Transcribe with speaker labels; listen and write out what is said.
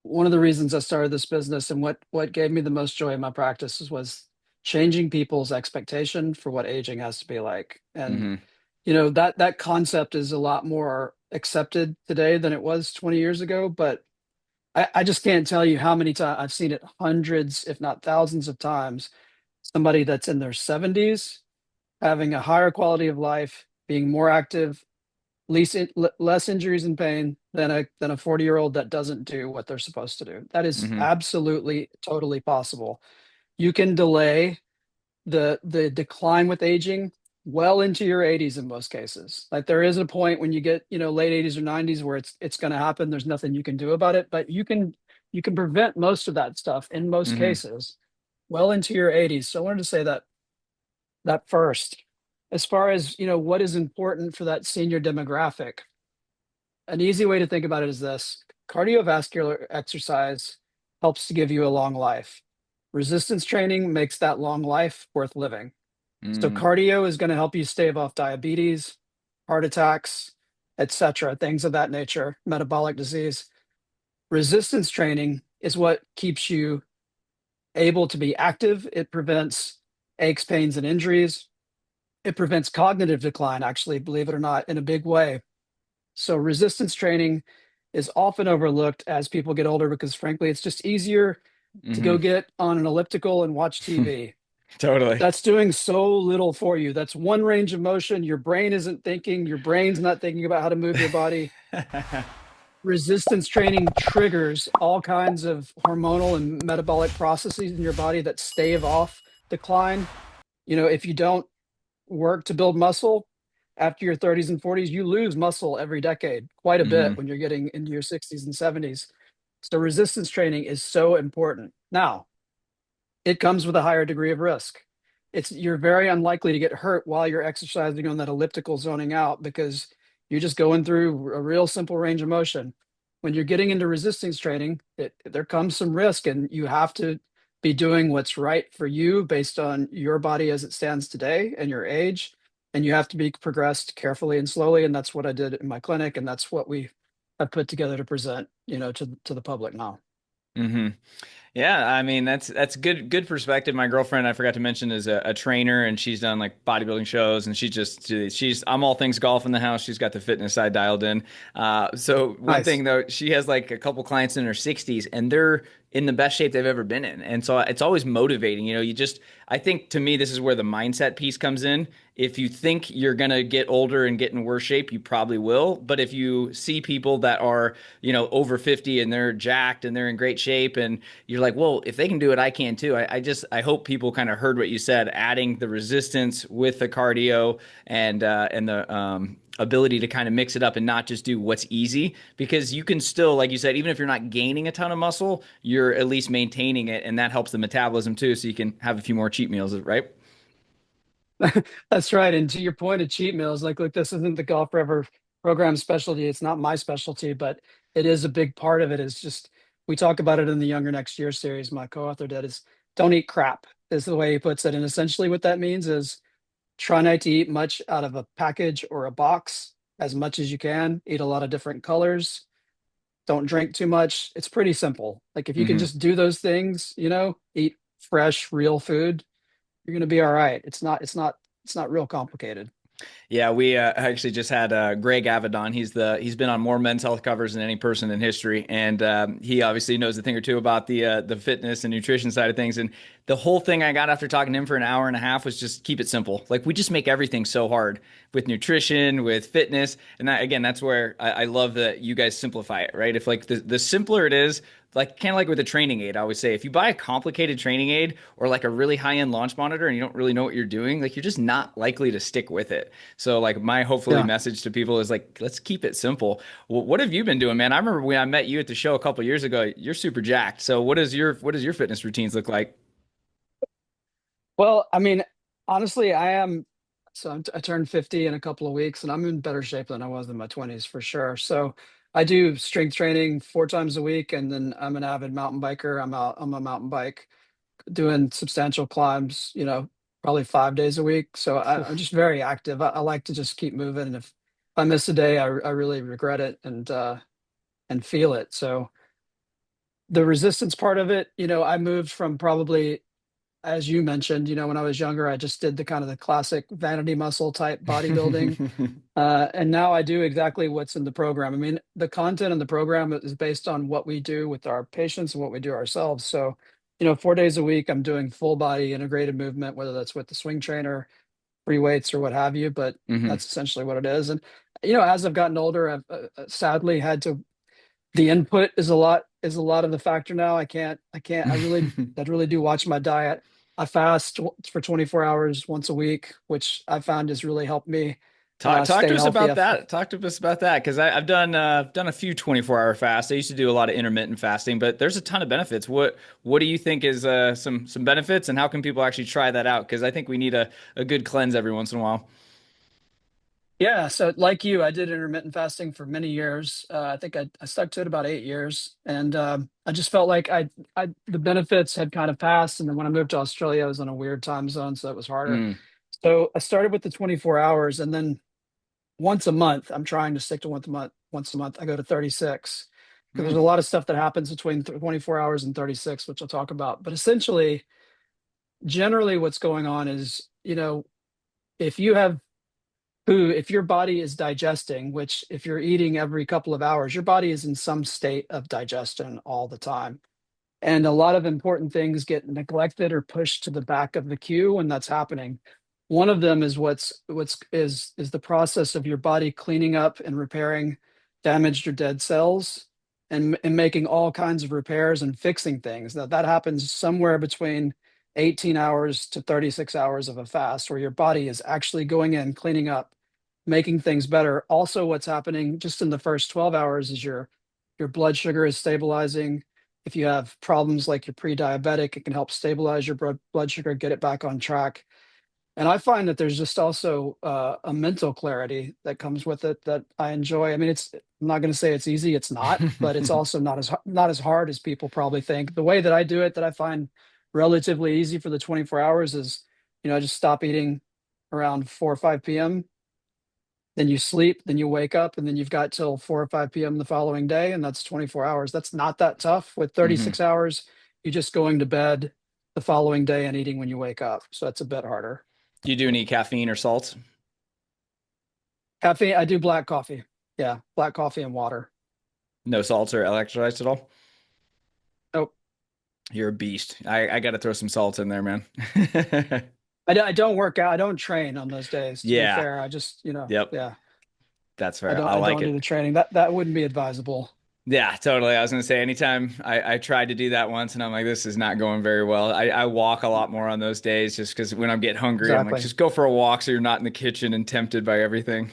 Speaker 1: one of the reasons I started this business and what gave me the most joy in my practice was changing people's expectation for what aging has to be like. And
Speaker 2: Hmm.
Speaker 1: that concept is a lot more accepted today than it was 20 years ago. But I just can't tell you how many times I've seen it hundreds, if not thousands of times. Somebody that's in their 70s having a higher quality of life, being more active, less injuries and pain than a 40-year-old that doesn't do what they're supposed to do. That is
Speaker 2: Hmm.
Speaker 1: absolutely totally possible. You can delay the decline with aging well into your 80s in most cases. Like there is a point when you get, late 80s or 90s where it's going to happen. There's nothing you can do about it, but you can prevent most of that stuff in most
Speaker 2: Hmm.
Speaker 1: cases well into your 80s. So I wanted to say that first. As far as, what is important for that senior demographic, an easy way to think about it is this: cardiovascular exercise helps to give you a long life. Resistance training makes that long life worth living. So
Speaker 2: Hmm.
Speaker 1: cardio is going to help you stave off diabetes, heart attacks, etc., things of that nature, metabolic disease. Resistance training is what keeps you able to be active. It prevents aches, pains, and injuries. It prevents cognitive decline, actually, believe it or not, in a big way. So resistance training is often overlooked as people get older because frankly, it's just easier to
Speaker 2: Hmm.
Speaker 1: go get on an elliptical and watch TV.
Speaker 2: Totally.
Speaker 1: That's doing so little for you. That's one range of motion. Your brain isn't thinking, your brain's not thinking about how to move your body. Resistance training triggers all kinds of hormonal and metabolic processes in your body that stave off decline. If you don't work to build muscle after your 30s and 40s, you lose muscle every decade, quite a bit
Speaker 2: Hmm.
Speaker 1: when you're getting into your 60s and 70s. So resistance training is so important. Now, it comes with a higher degree of risk. You're very unlikely to get hurt while you're exercising on that elliptical zoning out because you're just going through a real simple range of motion. When you're getting into resistance training, there comes some risk, and you have to be doing what's right for you based on your body as it stands today and your age. And you have to be progressed carefully and slowly. And that's what I did in my clinic, and that's what we have put together to present, to the public now.
Speaker 2: Hmm. Yeah, I mean that's good perspective. My girlfriend, I forgot to mention, is a trainer, and she's done like bodybuilding shows, and she's I'm all things golf in the house. She's got the fitness side dialed in. So one thing
Speaker 1: Nice.
Speaker 2: though, she has like a couple clients in their 60s, and they're in the best shape they've ever been in, and so it's always motivating. I think to me this is where the mindset piece comes in. If you think you're gonna get older and get in worse shape, you probably will. But if you see people that are, over 50 and they're jacked and they're in great shape, and you're like, well, if they can do it, I can too. I hope people kind of heard what you said, adding the resistance with the cardio and the ability to kind of mix it up and not just do what's easy, because you can still, like you said, even if you're not gaining a ton of muscle, you're at least maintaining it, and that helps the metabolism too, so you can have a few more cheat meals, right?
Speaker 1: That's right. And to your point of cheat meals, like, look, this isn't the Golf Forever program specialty. It's not my specialty, but it is a big part of it. Is just we talk about it in the Younger Next Year series. My co-author did is don't eat crap is the way he puts it. And essentially what that means is try not to eat much out of a package or a box as much as you can. Eat a lot of different colors. Don't drink too much. It's pretty simple. Like if you can
Speaker 2: Hmm.
Speaker 1: just do those things, eat fresh, real food, you're going to be all right. It's not real complicated.
Speaker 2: Yeah, we actually just had Greg Avedon. He's been on more men's health covers than any person in history, and he obviously knows a thing or two about the fitness and nutrition side of things. And the whole thing I got after talking to him for an hour and a half was just keep it simple. Like we just make everything so hard with nutrition, with fitness, and that again, that's where I love that you guys simplify it, right? If like the simpler it is, like kind of like with a training aid, I always say if you buy a complicated training aid or like a really high end launch monitor and you don't really know what you're doing, like you're just not likely to stick with it. So like my hopefully
Speaker 1: Yeah.
Speaker 2: message to people is like, let's keep it simple. What have you been doing, man? I remember when I met you at the show a couple years ago. You're super jacked. So what does your fitness routines look like?
Speaker 1: Well, I mean, honestly, I am. So I turned 50 in a couple of weeks, and I'm in better shape than I was in my 20s for sure. So I do strength training 4 times a week, and then I'm an avid mountain biker. I'm out on my mountain bike doing substantial climbs, probably 5 days a week. So I'm just very active. I like to just keep moving. And if I miss a day, I really regret it and feel it. So The resistance part of it, I moved from probably, as you mentioned, when I was younger, I just did the kind of the classic vanity muscle type bodybuilding. And now I do exactly what's in the program. I mean, the content in the program is based on what we do with our patients and what we do ourselves. So, 4 days a week, I'm doing full body integrated movement, whether that's with the swing trainer, free weights, or what have you. But
Speaker 2: Hmm.
Speaker 1: that's essentially what it is. And, as I've gotten older, I've sadly had to, the input is a lot of the factor now. I really do watch my diet. I fast for 24 hours once a week, which I found has really helped me
Speaker 2: Talk
Speaker 1: stay
Speaker 2: to us
Speaker 1: healthy.
Speaker 2: about that. Talk to us about that because I've done a few 24-hour fasts. I used to do a lot of intermittent fasting, but there's a ton of benefits. What do you think is some benefits, and how can people actually try that out? Because I think we need a good cleanse every once in a while.
Speaker 1: Yeah, so like you, I did intermittent fasting for many years. I think I stuck to it about 8 years, and I just felt like the benefits had kind of passed. And then when I moved to Australia, I was in a weird time zone, so it was harder.
Speaker 2: Mm.
Speaker 1: So I started with the 24 hours, and then once a month, I'm trying to stick to once a month. Once a month, I go to 36 because there's
Speaker 2: Mm.
Speaker 1: a lot of stuff that happens between 24 hours and 36, which I'll talk about. But essentially, generally, what's going on is, if you have food, if your body is digesting, which if you're eating every couple of hours, your body is in some state of digestion all the time. And a lot of important things get neglected or pushed to the back of the queue when that's happening. One of them is what's the process of your body cleaning up and repairing damaged or dead cells and making all kinds of repairs and fixing things. That happens somewhere between 18 hours to 36 hours of a fast, where your body is actually going in, cleaning up, making things better. Also, what's happening just in the first 12 hours is your blood sugar is stabilizing. If you have problems like you're pre-diabetic, it can help stabilize your blood sugar, get it back on track. And I find that there's just also a mental clarity that comes with it that I enjoy. I mean, I'm not going to say it's easy, it's not, but it's also not as hard as people probably think. The way that I do it, that I find relatively easy for the 24 hours is, I just stop eating around 4 or 5 p.m., then you sleep, then you wake up, and then you've got till 4 or 5 p.m. the following day, and that's 24 hours. That's not that tough. With
Speaker 2: Hmm.
Speaker 1: 36 hours, you're just going to bed the following day and eating when you wake up. So that's a bit harder.
Speaker 2: Do you do any caffeine or salts?
Speaker 1: Caffeine, I do black coffee. Yeah, black coffee and water.
Speaker 2: No salts or electrolytes at all?
Speaker 1: Oh,
Speaker 2: You're a beast. I got to throw some salts in there, man.
Speaker 1: I don't work out. I don't train on those days, to be
Speaker 2: Yeah.
Speaker 1: fair. I just,
Speaker 2: Yep.
Speaker 1: yeah,
Speaker 2: That's
Speaker 1: I
Speaker 2: fair.
Speaker 1: don't
Speaker 2: I
Speaker 1: I
Speaker 2: like
Speaker 1: don't do
Speaker 2: it.
Speaker 1: the training. That wouldn't be advisable.
Speaker 2: Yeah, totally. I was gonna say anytime I tried to do that once and I'm like, this is not going very well. I walk a lot more on those days just because when I'm getting hungry, I'm like,
Speaker 1: Exactly.
Speaker 2: just go for a walk so you're not in the kitchen and tempted by everything.